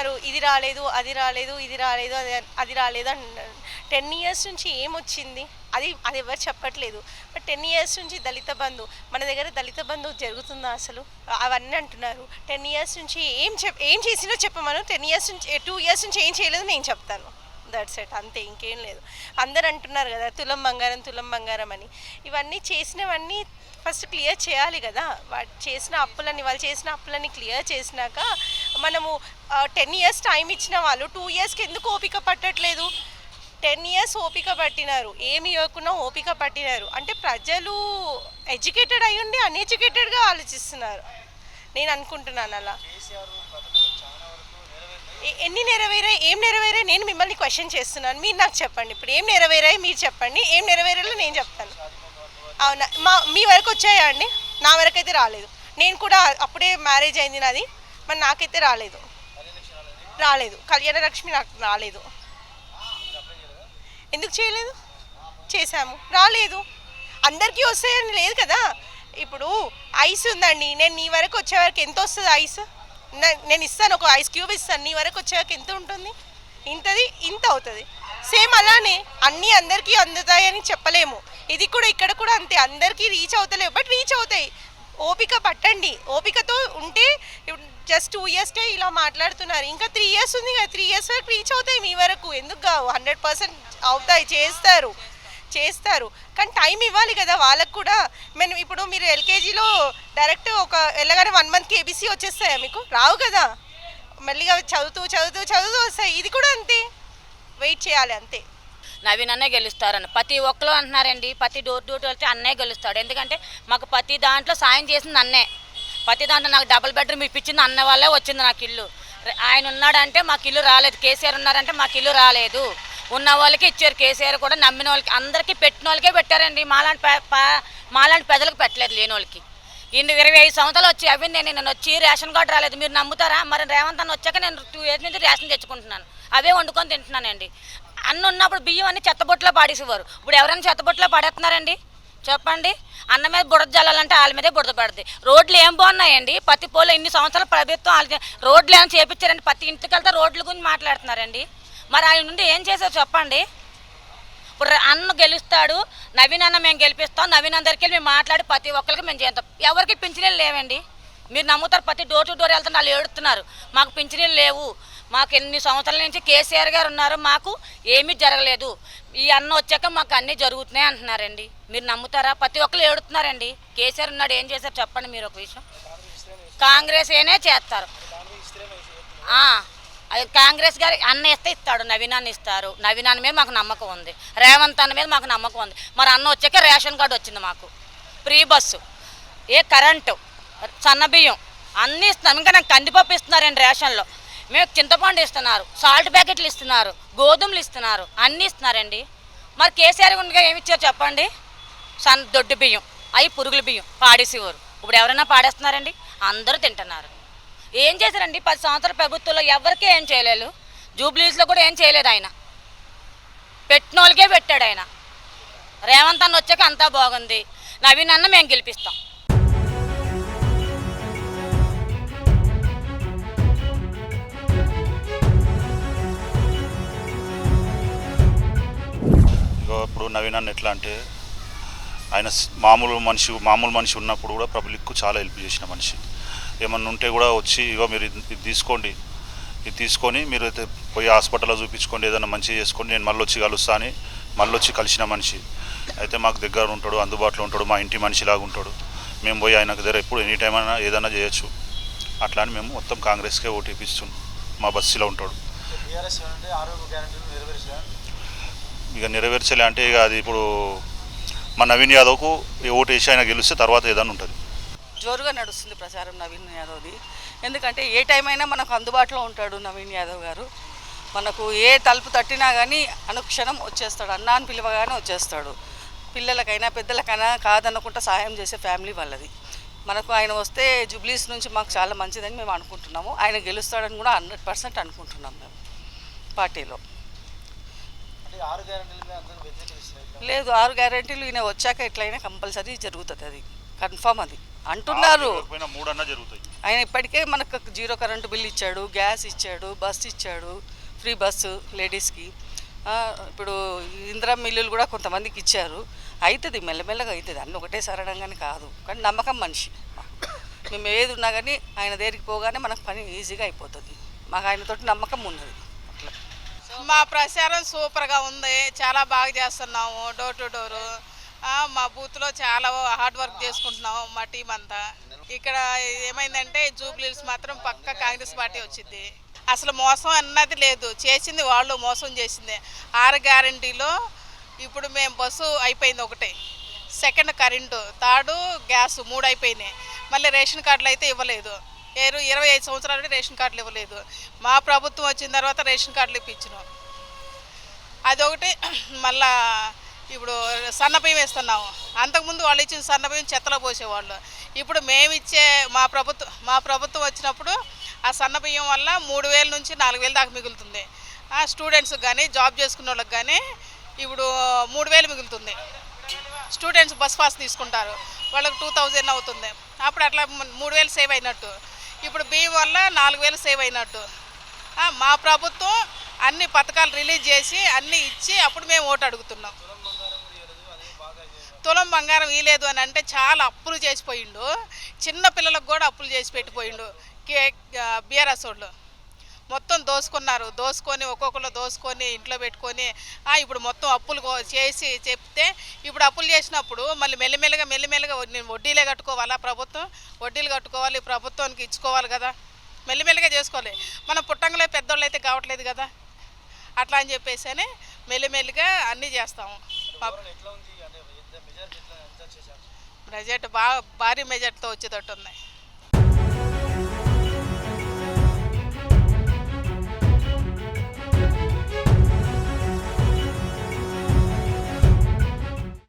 అంటున్నారు ఇది రాలేదు, అది రాలేదు, ఇది రాలేదు, అది రాలేదు అంటున్నారు. 10 ఇయర్స్ నుంచి ఏమొచ్చింది? అది ఎవరు చెప్పట్లేదు. బట్ 10 ఇయర్స్ నుంచి దళిత బంధు, మన దగ్గర దళిత బంధు జరుగుతుందా అసలు? అవన్నీ అంటున్నారు. 10 ఇయర్స్ నుంచి ఏం చేసినో చెప్పమను. 10 ఇయర్స్ నుంచి 2 ఇయర్స్ నుంచి ఏం చేయలేదు నేను చెప్తాను. దట్స్ ఇట్, అంతే, ఇంకేం లేదు. అందరు అంటున్నారు కదా తులం బంగారం, తులం బంగారం అని. ఇవన్నీ చేసినవన్నీ ఫస్ట్ క్లియర్ చేయాలి కదా. వాళ్ళు చేసిన అప్పులని క్లియర్ చేసినాక మనము 10 ఇయర్స్ టైం ఇచ్చిన వాళ్ళు 2 ఇయర్స్కి ఎందుకు ఓపిక పట్టట్లేదు? 10 ఇయర్స్ ఓపిక పట్టినారు, ఏమి ఇవ్వకుండా ఓపిక పట్టినారు అంటే ప్రజలు ఎడ్యుకేటెడ్ అయ్యుండి అన్ఎడ్యుకేటెడ్గా ఆలోచిస్తున్నారు. నేను అనుకుంటున్నాను అలా. ఎన్ని నెరవేరాయి, ఏం నెరవేరాయి? నేను మిమ్మల్ని క్వశ్చన్ చేస్తున్నాను, మీరు నాకు చెప్పండి. ఇప్పుడు ఏం నెరవేరాయి మీరు చెప్పండి, ఏం నెరవేరాలో నేను చెప్తాను. అవునా, మీ వరకు వచ్చాయా అండి? నా వరకు అయితే రాలేదు. నేను కూడా అప్పుడే మ్యారేజ్ అయింది నాది, మరి నాకైతే రాలేదు. కళ్యాణ లక్ష్మి నాకు రాలేదు. ఎందుకు చేయలేదు? చేశాము, రాలేదు. అందరికీ వస్తాయని లేదు కదా. ఇప్పుడు ఐస్ ఉందండి, నేను నీ వరకు వచ్చే వరకు ఎంత వస్తుంది ఐస్? నేను ఇస్తాను, ఒక ఐస్ క్యూబ్ ఇస్తాను, నీ వరకు వచ్చాక ఎంత ఉంటుంది? ఇంత అవుతుంది. సేమ్ అలానే అన్నీ అందరికీ అందుతాయని చెప్పలేము. ఇది కూడా ఇక్కడ కూడా అంతే, అందరికీ రీచ్ అవుతలేవు, బట్ రీచ్ అవుతాయి. ఓపిక పట్టండి. ఓపికతో ఉంటే జస్ట్ 2 ఇయర్స్కే ఇలా మాట్లాడుతున్నారు, ఇంకా 3 ఇయర్స్ ఉంది కదా, 3 ఇయర్స్ వరకు రీచ్ అవుతాయి మీ వరకు. ఎందుకు కావు? 100% అవుతాయి, చేస్తారు. కానీ టైం ఇవ్వాలి కదా వాళ్ళకు కూడా. ఇప్పుడు మీరు ఎల్కేజీలో డైరెక్ట్ వెళ్ళగానే 1 మంత్కి ఏబీసీ వచ్చేస్తాయా మీకు? రావు కదా, మెల్లిగా చదువుతూ వస్తాయి. ఇది కూడా అంతే, వెయిట్ చేయాలి అంతే. నవీన్ అన్నే గెలుస్తారని ప్రతి ఒక్కరు అంటున్నారండి. ప్రతి డోర్ వెళ్తే అన్నే గెలుస్తాడు. ఎందుకంటే మాకు ప్రతి దాంట్లో సాయం చేసింది అన్నే. ప్రతి దాంట్లో నాకు డబుల్ బెడ్రూమ్ ఇప్పించింది అన్న వాళ్ళే వచ్చింది నాకు ఇల్లు. ఆయన ఉన్నాడంటే మాకు ఇల్లు రాలేదు, కేసీఆర్ ఉన్నారంటే మాకు ఇల్లు రాలేదు. ఉన్న వాళ్ళకి ఇచ్చారు, కేసీఆర్ కూడా నమ్మిన వాళ్ళకి అందరికీ పెట్టిన వాళ్ళకే పెట్టారండి. మాలాంటి పెద్దలకు పెట్టలేదు, లేని వాళ్ళకి. 25 సంవత్సరాలు వచ్చి అవి నేను వచ్చి రేషన్ కార్డు రాలేదు, మీరు నమ్ముతారా? మరి రేవంత్ అన్న వచ్చాక నేను 2 ఇయర్స్ నుంచి రేషన్ తెచ్చుకుంటున్నాను, అవే వండుకొని తింటున్నానండి. అన్న ఉన్నప్పుడు బియ్యం అన్ని చెత్తబొట్టులో పాడేసేవారు, ఇప్పుడు ఎవరైనా చెత్తబొట్టులో పడేస్తున్నారండి? చెప్పండి. అన్న మీద బుడద జల్లాలంటే వాళ్ళ మీదే బుడద పడుతుంది. రోడ్లు ఏం బాగున్నాయండి? ప్రతి పోలో ఇన్ని సంవత్సరాల ప్రభుత్వం రోడ్లు ఏమైనా చేపించారండి? ప్రతి ఇంటికి వెళ్తే రోడ్ల గురించి మాట్లాడుతున్నారండి. మరి ఆయన నుండి ఏం చేశారు చెప్పండి? ఇప్పుడు అన్న గెలుస్తాడు, నవీన్ అన్న మేము గెలిపిస్తాం, నవీన్ అందరికీ మేము మాట్లాడి ప్రతి ఒక్కరికి మేము చేస్తాం. ఎవరికి పింఛనీళ్ళు లేవండి, మీరు నమ్ముతారు? ప్రతి డోర్ టు డోర్ వెళ్తుంటే వాళ్ళు ఏడుస్తున్నారు, మాకు పింఛనీళ్ళు లేవు, మాకు ఎన్ని సంవత్సరాల నుంచి కేసీఆర్ గారు ఉన్నారు, మాకు ఏమీ జరగలేదు, ఈ అన్న వచ్చాక మాకు అన్నీ జరుగుతున్నాయి అంటున్నారండి. మీరు నమ్ముతారా? ప్రతి ఒక్కరు ఏడుతున్నారండి. కేసీఆర్ ఉన్నాడు, ఏం చేశారు చెప్పండి మీరు ఒక విషయం? కాంగ్రెస్ ఏనే చేస్తారు. అది కాంగ్రెస్ గారు అన్న ఇస్తే ఇస్తాడు, నవీన్ అన్న ఇస్తారు. నవీన్ అన్న మీద మాకు నమ్మకం ఉంది, రేవంత్ అన్న మీద మాకు నమ్మకం ఉంది. మరి అన్న వచ్చాక రేషన్ కార్డు వచ్చింది మాకు, ఫ్రీ బస్సు, కరెంటు, సన్నబియ్యం అన్నీ ఇస్తున్నాం. ఇంకా నాకు కందిపప్పు ఇస్తున్నారండి రేషన్లో, మేము చింతపండు ఇస్తున్నారు, సాల్ట్ ప్యాకెట్లు ఇస్తున్నారు, గోధుమలు ఇస్తున్నారు, అన్నీ ఇస్తున్నారండి. మరి కేసీఆర్ ఉండగా ఏమి ఇచ్చారు చెప్పండి? దొడ్డు బియ్యం, అవి పురుగుల బియ్యం పాడేసేవారు, ఇప్పుడు ఎవరైనా పాడేస్తున్నారండి? అందరూ తింటున్నారు. ఏం చేశారండి 10 సంవత్సరాల ప్రభుత్వంలో? ఎవరికీ ఏం చేయలేదు. జూబ్లీస్లో కూడా ఏం చేయలేదు. ఆయన పెట్టిన వాళ్ళకే పెట్టాడు ఆయన. రేవంత్ అన్న వచ్చాక అంతా బాగుంది, నవీన్ అన్న మేము గెలిపిస్తాం. ఇప్పుడు నవీన్ అన్న ఎట్లా అంటే ఆయన మామూలు మనిషి ఉన్నప్పుడు కూడా పబ్లిక్కు చాలా హెల్ప్ చేసిన మనిషి. ఏమన్నా ఉంటే కూడా వచ్చి ఇగో మీరు ఇది తీసుకోండి, ఇది తీసుకొని మీరు అయితే పోయి హాస్పిటల్లో చూపించుకోండి, ఏదైనా మంచిగా చేసుకోండి, నేను మళ్ళీ వచ్చి కలుస్తా అని మళ్ళీ వచ్చి కలిసిన మనిషి. అయితే మాకు దగ్గర ఉంటాడు, అందుబాటులో ఉంటాడు, మా ఇంటి మనిషిలాగా ఉంటాడు. మేము పోయి ఆయన దగ్గర ఎప్పుడు ఎనీ టైం అయినా ఏదైనా చేయొచ్చు. అట్లా అని మేము మొత్తం కాంగ్రెస్కే ఓటీపిస్తున్నాం. మా బస్సులో ఉంటాడు. ఇక నెరవేర్చలే అంటే ఇక అది ఇప్పుడు మా నవీన్ యాదవ్కు ఓటు వేసి ఆయన గెలిస్తే తర్వాత ఏదైనా ఉంటుంది. జోరుగా నడుస్తుంది ప్రచారం నవీన్ యాదవ్ది. ఎందుకంటే ఏ టైం అయినా మనకు అందుబాటులో ఉంటాడు నవీన్ యాదవ్ గారు. మనకు ఏ తలుపు తట్టినా కానీ అనుక్షణం వచ్చేస్తాడు, అన్న అని పిలవగానే వచ్చేస్తాడు. పిల్లలకైనా పెద్దలకైనా కాదనుకుంటా సహాయం చేసే ఫ్యామిలీ వాళ్ళది. మనకు ఆయన వస్తే జూబ్లీస్ నుంచి మాకు చాలా మంచిదని మేము అనుకుంటున్నాము. ఆయన గెలుస్తాడని కూడా 100% అనుకుంటున్నాం మేము పార్టీలో. లేదు, 6 గ్యారెంటీలు ఈయన వచ్చాక ఎట్లయినా కంపల్సరీ జరుగుతుంది, అది కన్ఫామ్. అది అంటున్నారు. పోయినా 3 అన్నా జరుగుతాయి. ఆయన ఇప్పటికే మనకు 0 కరెంటు బిల్ ఇచ్చాడు, గ్యాస్ ఇచ్చాడు, బస్ ఇచ్చాడు, ఫ్రీ బస్సు లేడీస్కి. ఇప్పుడు ఇందిరా మిల్లులు కూడా కొంతమందికి ఇచ్చారు. అవుతుంది, మెల్లమెల్లగా అవుతుంది, అన్నీ ఒకటే సరళంగానే కాదు. కానీ నమ్మకం మనిషి. మేము ఏది ఉన్నా కానీ ఆయన దగ్గరికి పోగానే మనకు పని ఈజీగా అయిపోతుంది. మాకు ఆయనతోటి నమ్మకం ఉన్నది. అట్లా మా ప్రచారం సూపర్గా ఉంది, చాలా బాగా చేస్తున్నాము. డోర్ టు డోరు మా బూత్లో చాలా హార్డ్ వర్క్ చేసుకుంటున్నాము మా టీం అంతా. ఇక్కడ ఏమైందంటే జూబ్లీస్ మాత్రం పక్క కాంగ్రెస్ పార్టీ వచ్చింది. అసలు మోసం అన్నది లేదు, చేసింది వాళ్ళు, మోసం చేసింది. 6 గ్యారంటీలో ఇప్పుడు మేము బస్సు అయిపోయింది ఒకటే, సెకండ్ కరెంటు, థర్డ్ గ్యాస్ 3 అయిపోయినాయి. మళ్ళీ రేషన్ కార్డులు అయితే ఇవ్వలేదు. 25 సంవత్సరాలు రేషన్ కార్డులు ఇవ్వలేదు. మా ప్రభుత్వం వచ్చిన తర్వాత రేషన్ కార్డులు ఇప్పించినాం. అదొకటి. మళ్ళా ఇప్పుడు సన్నబియ్యం వేస్తున్నాము. అంతకుముందు వాళ్ళు ఇచ్చిన సన్నబియ్యం చెత్తలో పోసేవాళ్ళు. ఇప్పుడు మేమిచ్చే మా ప్రభుత్వం వచ్చినప్పుడు ఆ సన్నబియ్యం వల్ల 3,000 నుంచి 4,000 దాకా మిగులుతుంది. స్టూడెంట్స్కి కానీ జాబ్ చేసుకున్న వాళ్ళకి కానీ ఇప్పుడు 3,000 మిగులుతుంది. స్టూడెంట్స్ బస్ పాస్ తీసుకుంటారు, వాళ్ళకి 2,000 అవుతుంది. అప్పుడు అట్లా 3,000 సేవ్ అయినట్టు. ఇప్పుడు బియ్యం వల్ల 4,000 సేవ్ అయినట్టు. మా ప్రభుత్వం అన్ని పథకాలు రిలీజ్ చేసి అన్నీ ఇచ్చి అప్పుడు మేము ఓటు అడుగుతున్నాం. తులం బంగారం ఇవ్వలేదు అని అంటే చాలా అప్పులు చేసిపోయిండు. చిన్న పిల్లలకు కూడా అప్పులు చేసి పెట్టిపోయిండు. బీఆర్ఎస్ వాళ్ళు మొత్తం దోసుకొని ఒక్కొక్కరు దోసుకొని ఇంట్లో పెట్టుకొని ఇప్పుడు మొత్తం అప్పులు చేసి చెప్తే ఇప్పుడు అప్పులు చేసినప్పుడు మళ్ళీ మెల్లిమెల్లిగా నేను వడ్డీలే కట్టుకోవాలా, వడ్డీలు కట్టుకోవాలి, ప్రభుత్వానికి ఇచ్చుకోవాలి కదా, మెల్లిమెల్లిగా చేసుకోవాలి. మనం పుట్టంగలే పెద్దోళ్ళు అయితే కావట్లేదు కదా, అట్లా అని చెప్పేసి మెల్లిమెల్లిగా అన్నీ చేస్తాము. మెజార్టీ భారీ మెజార్టీతో వచ్చేటట్టు ఉన్నాయి.